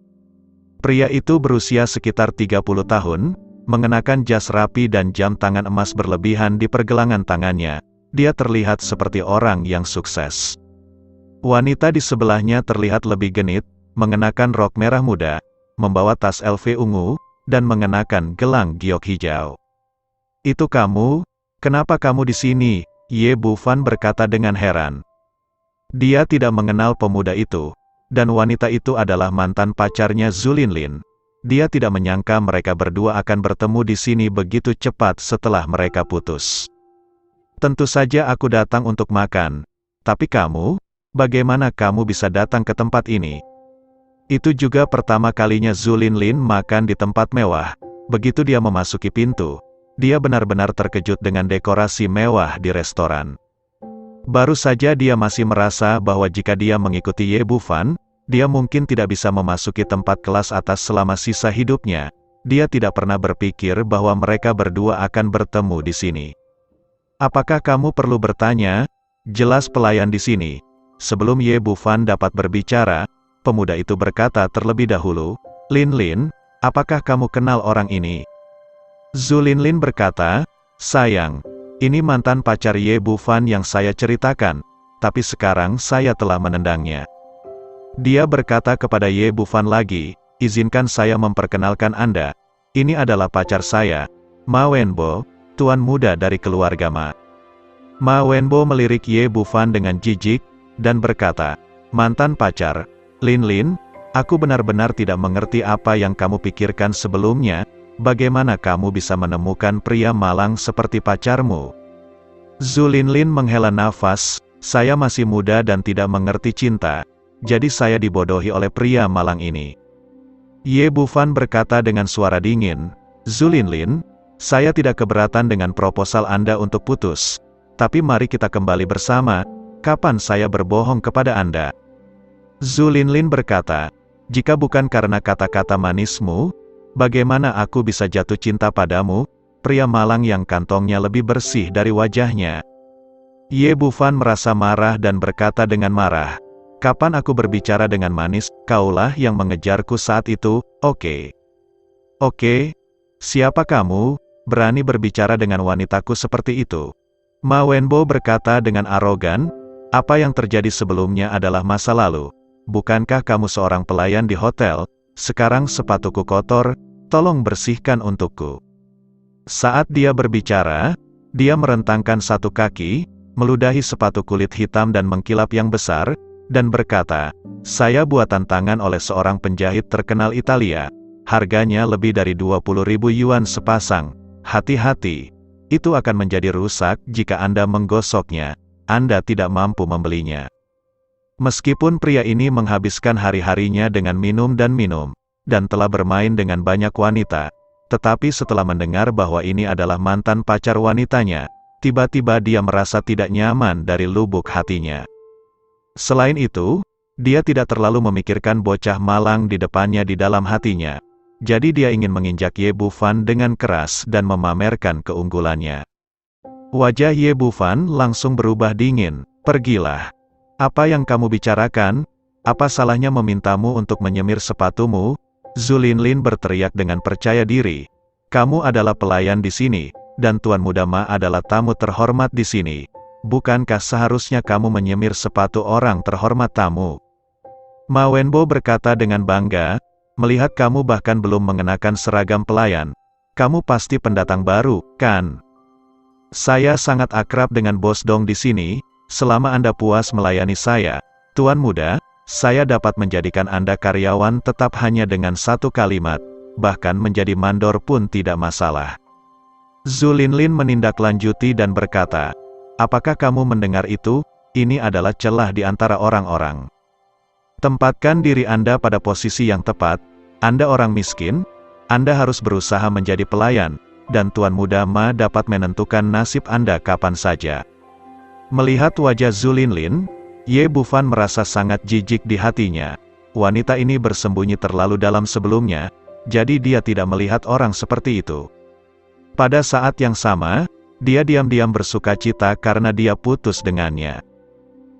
Pria itu berusia sekitar 30 tahun, mengenakan jas rapi dan jam tangan emas berlebihan di pergelangan tangannya. Dia terlihat seperti orang yang sukses. Wanita di sebelahnya terlihat lebih genit, mengenakan rok merah muda, membawa tas LV ungu, dan mengenakan gelang giok hijau. Itu kamu? Kenapa kamu di sini? Ye Bufan berkata dengan heran. Dia tidak mengenal pemuda itu, dan wanita itu adalah mantan pacarnya Zhu Linlin. Dia tidak menyangka mereka berdua akan bertemu di sini begitu cepat setelah mereka putus. Tentu saja aku datang untuk makan, tapi kamu, bagaimana kamu bisa datang ke tempat ini? Itu juga pertama kalinya Zhu Linlin makan di tempat mewah. Begitu dia memasuki pintu, dia benar-benar terkejut dengan dekorasi mewah di restoran. Baru saja dia masih merasa bahwa jika dia mengikuti Ye Bufan, dia mungkin tidak bisa memasuki tempat kelas atas selama sisa hidupnya. Dia tidak pernah berpikir bahwa mereka berdua akan bertemu di sini. Apakah kamu perlu bertanya? Jelas pelayan di sini. Sebelum Ye Bufan dapat berbicara, pemuda itu berkata terlebih dahulu, Linlin, apakah kamu kenal orang ini? Zhu Linlin berkata, sayang, ini mantan pacar Ye Bufan yang saya ceritakan, tapi sekarang saya telah menendangnya. Dia berkata kepada Ye Bufan lagi, izinkan saya memperkenalkan Anda, ini adalah pacar saya, Ma Wenbo, tuan muda dari keluarga Ma. Ma Wenbo melirik Ye Bufan dengan jijik, dan berkata, mantan pacar, Linlin, aku benar-benar tidak mengerti apa yang kamu pikirkan sebelumnya, bagaimana kamu bisa menemukan pria malang seperti pacarmu? Zhu Linlin menghela nafas, saya masih muda dan tidak mengerti cinta, jadi saya dibodohi oleh pria malang ini. Ye Bufan berkata dengan suara dingin, Zhu Linlin, saya tidak keberatan dengan proposal Anda untuk putus, tapi mari kita kembali bersama, kapan saya berbohong kepada Anda? Zhu Linlin berkata, jika bukan karena kata-kata manismu, bagaimana aku bisa jatuh cinta padamu, pria malang yang kantongnya lebih bersih dari wajahnya? Ye Bufan merasa marah dan berkata dengan marah, kapan aku berbicara dengan manis, kaulah yang mengejarku saat itu, oke. Oke, siapa kamu, berani berbicara dengan wanitaku seperti itu? Ma Wenbo berkata dengan arogan, apa yang terjadi sebelumnya adalah masa lalu. Bukankah kamu seorang pelayan di hotel? Sekarang sepatuku kotor, tolong bersihkan untukku. Saat dia berbicara, dia merentangkan satu kaki, meludahi sepatu kulit hitam dan mengkilap yang besar, dan berkata, saya buatan tangan oleh seorang penjahit terkenal Italia. Harganya lebih dari 20.000 yuan sepasang. Hati-hati, itu akan menjadi rusak jika Anda menggosoknya. Anda tidak mampu membelinya. Meskipun pria ini menghabiskan hari-harinya dengan minum, dan telah bermain dengan banyak wanita, tetapi setelah mendengar bahwa ini adalah mantan pacar wanitanya, tiba-tiba dia merasa tidak nyaman dari lubuk hatinya. Selain itu, dia tidak terlalu memikirkan bocah malang di depannya di dalam hatinya. Jadi dia ingin menginjak Ye Bufan dengan keras dan memamerkan keunggulannya. Wajah Ye Bufan langsung berubah dingin. Pergilah. Apa yang kamu bicarakan? Apa salahnya memintamu untuk menyemir sepatumu? Zhu Linlin berteriak dengan percaya diri. Kamu adalah pelayan di sini, dan Tuan Muda Ma adalah tamu terhormat di sini. Bukankah seharusnya kamu menyemir sepatu orang terhormat tamu? Ma Wenbo berkata dengan bangga, melihat kamu bahkan belum mengenakan seragam pelayan. Kamu pasti pendatang baru, kan? Saya sangat akrab dengan Bos Dong di sini. Selama Anda puas melayani saya, Tuan Muda, saya dapat menjadikan Anda karyawan tetap hanya dengan satu kalimat, bahkan menjadi mandor pun tidak masalah. Zhu Linlin menindaklanjuti dan berkata, apakah kamu mendengar itu? Ini adalah celah di antara orang-orang. Tempatkan diri Anda pada posisi yang tepat. Anda orang miskin, Anda harus berusaha menjadi pelayan, dan Tuan Muda Ma dapat menentukan nasib Anda kapan saja. Melihat wajah Zhu Linlin, Ye Bufan merasa sangat jijik di hatinya. Wanita ini bersembunyi terlalu dalam sebelumnya, jadi dia tidak melihat orang seperti itu. Pada saat yang sama, dia diam-diam bersukacita karena dia putus dengannya.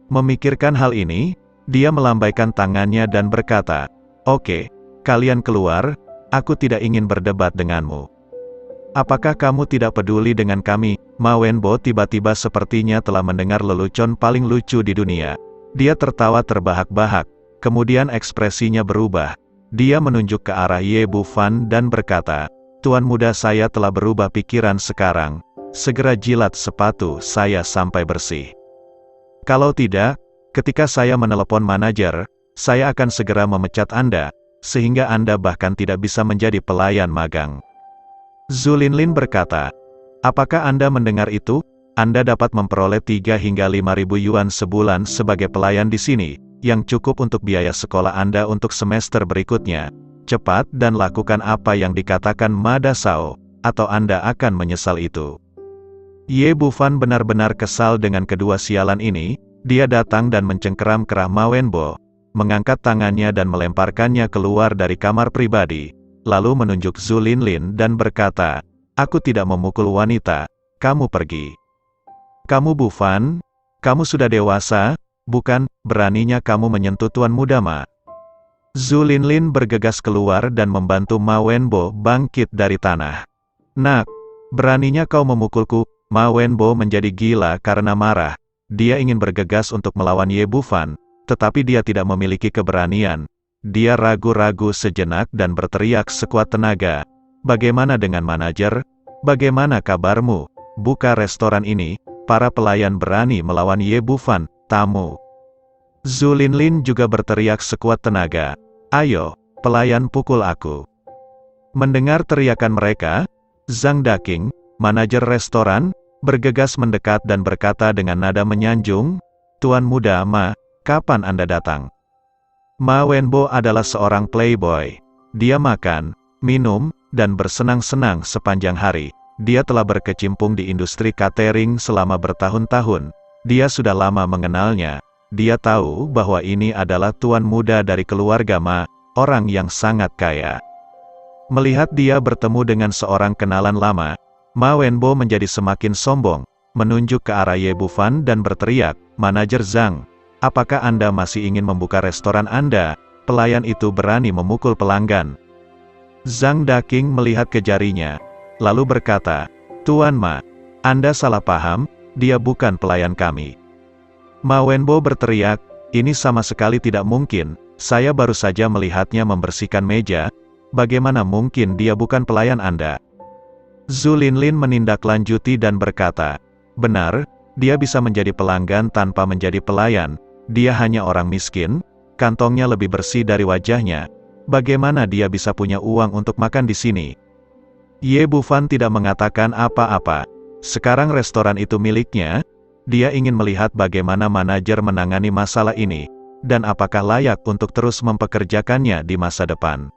Memikirkan hal ini, dia melambaikan tangannya dan berkata, oke, kalian keluar, aku tidak ingin berdebat denganmu. Apakah kamu tidak peduli dengan kami? Ma Wenbo tiba-tiba sepertinya telah mendengar lelucon paling lucu di dunia. Dia tertawa terbahak-bahak, kemudian ekspresinya berubah. Dia menunjuk ke arah Ye Bufan dan berkata, Tuan Muda, saya telah berubah pikiran sekarang. Segera jilat sepatu saya sampai bersih. Kalau tidak, ketika saya menelepon manajer, saya akan segera memecat Anda, sehingga Anda bahkan tidak bisa menjadi pelayan magang. Zhu Linlin berkata, apakah Anda mendengar itu? Anda dapat memperoleh 3 hingga 5.000 yuan sebulan sebagai pelayan di sini, yang cukup untuk biaya sekolah Anda untuk semester berikutnya. Cepat dan lakukan apa yang dikatakan Ma Dasao, atau Anda akan menyesal itu. Ye Bufan benar-benar kesal dengan kedua sialan ini. Dia datang dan mencengkeram kerah Ma Wenbo, mengangkat tangannya dan melemparkannya keluar dari kamar pribadi, lalu menunjuk Zhu Linlin dan berkata, aku tidak memukul wanita, kamu pergi. Kamu Bufan, kamu sudah dewasa, bukan? Beraninya kamu menyentuh Tuan Muda Ma. Zhu Linlin bergegas keluar dan membantu Ma Wenbo bangkit dari tanah. Nak, beraninya kau memukulku? Ma Wenbo menjadi gila karena marah. Dia ingin bergegas untuk melawan Ye Bufan, tetapi dia tidak memiliki keberanian. Dia ragu-ragu sejenak dan berteriak sekuat tenaga. Bagaimana dengan manajer? Bagaimana kabarmu? Buka restoran ini. Para pelayan berani melawan Ye Bufan, tamu. Zhu Linlin juga berteriak sekuat tenaga. Ayo, pelayan pukul aku. Mendengar teriakan mereka, Zhang Daking, manajer restoran, bergegas mendekat dan berkata dengan nada menyanjung, Tuan Muda Ma, kapan Anda datang? Ma Wenbo adalah seorang playboy. Dia makan, minum, dan bersenang-senang sepanjang hari. Dia telah berkecimpung di industri catering selama bertahun-tahun. Dia sudah lama mengenalnya. Dia tahu bahwa ini adalah tuan muda dari keluarga Ma, orang yang sangat kaya. Melihat dia bertemu dengan seorang kenalan lama, Ma Wenbo menjadi semakin sombong, menunjuk ke arah Ye Bufan dan berteriak, Manajer Zhang, apakah Anda masih ingin membuka restoran Anda? Pelayan itu berani memukul pelanggan. Zhang Daking melihat ke jarinya, lalu berkata, Tuan Ma, Anda salah paham, dia bukan pelayan kami. Ma Wenbo berteriak, ini sama sekali tidak mungkin, saya baru saja melihatnya membersihkan meja, bagaimana mungkin dia bukan pelayan Anda? Zhu Linlin menindaklanjuti dan berkata, benar, dia bisa menjadi pelanggan tanpa menjadi pelayan, dia hanya orang miskin, kantongnya lebih bersih dari wajahnya, bagaimana dia bisa punya uang untuk makan di sini? Ye Bufan tidak mengatakan apa-apa, sekarang restoran itu miliknya, dia ingin melihat bagaimana manajer menangani masalah ini, dan apakah layak untuk terus mempekerjakannya di masa depan.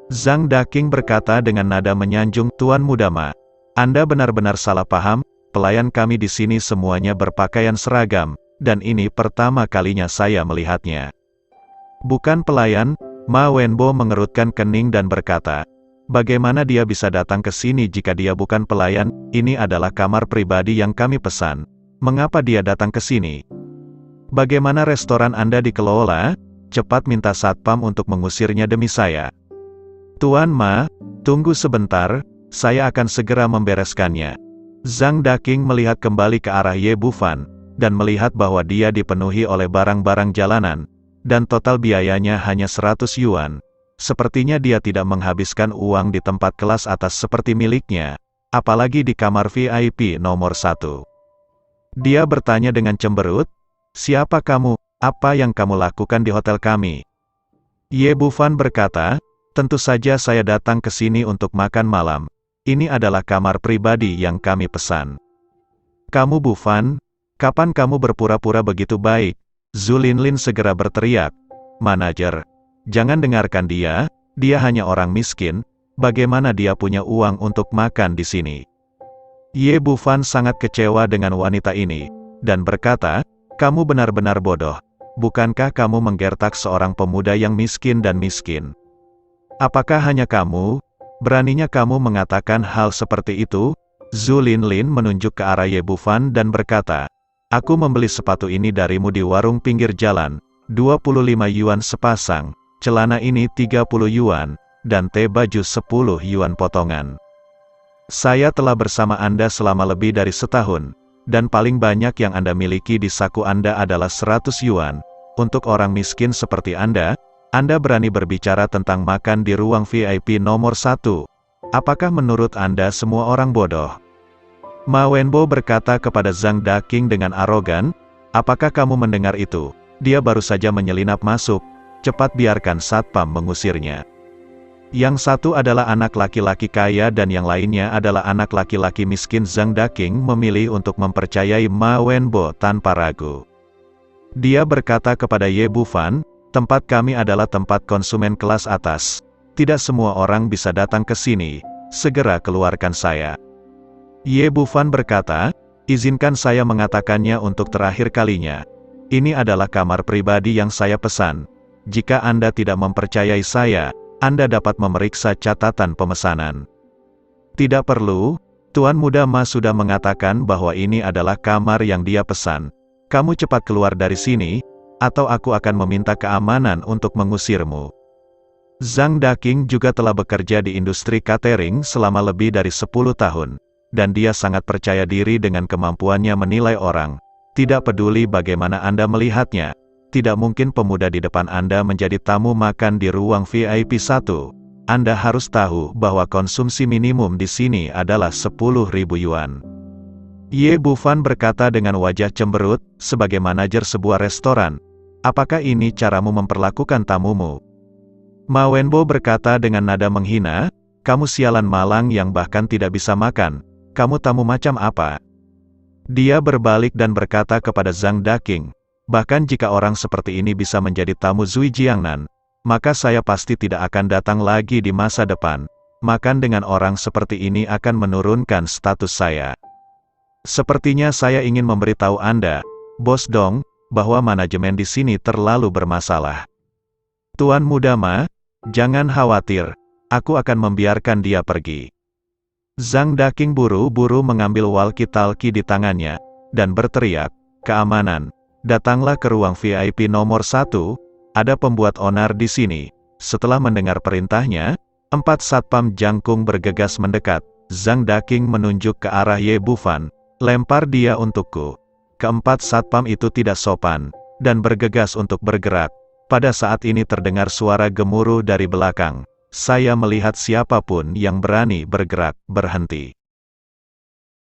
Zhang Daking berkata dengan nada menyanjung, Tuan Muda Ma, Anda benar-benar salah paham, pelayan kami di sini semuanya berpakaian seragam, dan ini pertama kalinya saya melihatnya. Bukan pelayan, Ma Wenbo mengerutkan kening dan berkata, bagaimana dia bisa datang ke sini jika dia bukan pelayan? Ini adalah kamar pribadi yang kami pesan. Mengapa dia datang ke sini? Bagaimana restoran Anda dikelola? Cepat minta satpam untuk mengusirnya demi saya. Tuan Ma, tunggu sebentar, saya akan segera membereskannya. Zhang Daking melihat kembali ke arah Ye Bufan, dan melihat bahwa dia dipenuhi oleh barang-barang jalanan, dan total biayanya hanya 100 yuan. Sepertinya dia tidak menghabiskan uang di tempat kelas atas seperti miliknya, apalagi di kamar VIP nomor 1. Dia bertanya dengan cemberut, siapa kamu, apa yang kamu lakukan di hotel kami? Ye Bufan berkata, tentu saja saya datang ke sini untuk makan malam. Ini adalah kamar pribadi yang kami pesan. Kamu Bufan, kapan kamu berpura-pura begitu baik? Zhu Linlin segera berteriak. Manajer, jangan dengarkan dia hanya orang miskin, bagaimana dia punya uang untuk makan di sini? Ye Bufan sangat kecewa dengan wanita ini, dan berkata, kamu benar-benar bodoh. Bukankah kamu menggertak seorang pemuda yang miskin dan miskin? Apakah hanya kamu? Beraninya kamu mengatakan hal seperti itu? Zhu Linlin menunjuk ke arah Ye Bufan dan berkata, aku membeli sepatu ini darimu di warung pinggir jalan, 25 yuan sepasang, celana ini 30 yuan, dan teh baju 10 yuan potongan. Saya telah bersama Anda selama lebih dari setahun, dan paling banyak yang Anda miliki di saku Anda adalah 100 yuan. Untuk orang miskin seperti Anda berani berbicara tentang makan di ruang VIP nomor 1. Apakah menurut Anda semua orang bodoh? Ma Wenbo berkata kepada Zhang Daking dengan arogan, apakah kamu mendengar itu? Dia baru saja menyelinap masuk, cepat biarkan satpam mengusirnya. Yang satu adalah anak laki-laki kaya dan yang lainnya adalah anak laki-laki miskin. Zhang Daking memilih untuk mempercayai Ma Wenbo tanpa ragu. Dia berkata kepada Ye Bufan, tempat kami adalah tempat konsumen kelas atas. Tidak semua orang bisa datang ke sini, segera keluarkan saya. Ye Bufan berkata, izinkan saya mengatakannya untuk terakhir kalinya. Ini adalah kamar pribadi yang saya pesan. Jika Anda tidak mempercayai saya, Anda dapat memeriksa catatan pemesanan. Tidak perlu, Tuan Muda Ma sudah mengatakan bahwa ini adalah kamar yang dia pesan. Kamu cepat keluar dari sini, atau aku akan meminta keamanan untuk mengusirmu. Zhang Daking juga telah bekerja di industri catering selama lebih dari 10 tahun, dan dia sangat percaya diri dengan kemampuannya menilai orang. Tidak peduli bagaimana Anda melihatnya, tidak mungkin pemuda di depan Anda menjadi tamu makan di ruang VIP 1. Anda harus tahu bahwa konsumsi minimum di sini adalah 10.000 yuan. Ye Bufan berkata dengan wajah cemberut, sebagai manajer sebuah restoran, apakah ini caramu memperlakukan tamumu? Ma Wenbo berkata dengan nada menghina, kamu sialan malang yang bahkan tidak bisa makan, kamu tamu macam apa? Dia berbalik dan berkata kepada Zhang Daking, bahkan jika orang seperti ini bisa menjadi tamu Zui Jiangnan, maka saya pasti tidak akan datang lagi di masa depan. Makan dengan orang seperti ini akan menurunkan status saya. Sepertinya saya ingin memberitahu Anda, Bos Dong, bahwa manajemen di sini terlalu bermasalah. Tuan Muda Ma, jangan khawatir, aku akan membiarkan dia pergi. Zhang Daking buru-buru mengambil walkie-talkie di tangannya, dan berteriak, keamanan, datanglah ke ruang VIP nomor 1, ada pembuat onar di sini. Setelah mendengar perintahnya, 4 satpam jangkung bergegas mendekat. Zhang Daking menunjuk ke arah Ye Bufan, lempar dia untukku. Keempat satpam itu tidak sopan, dan bergegas untuk bergerak. Pada saat ini terdengar suara gemuruh dari belakang. Saya melihat siapapun yang berani bergerak, berhenti.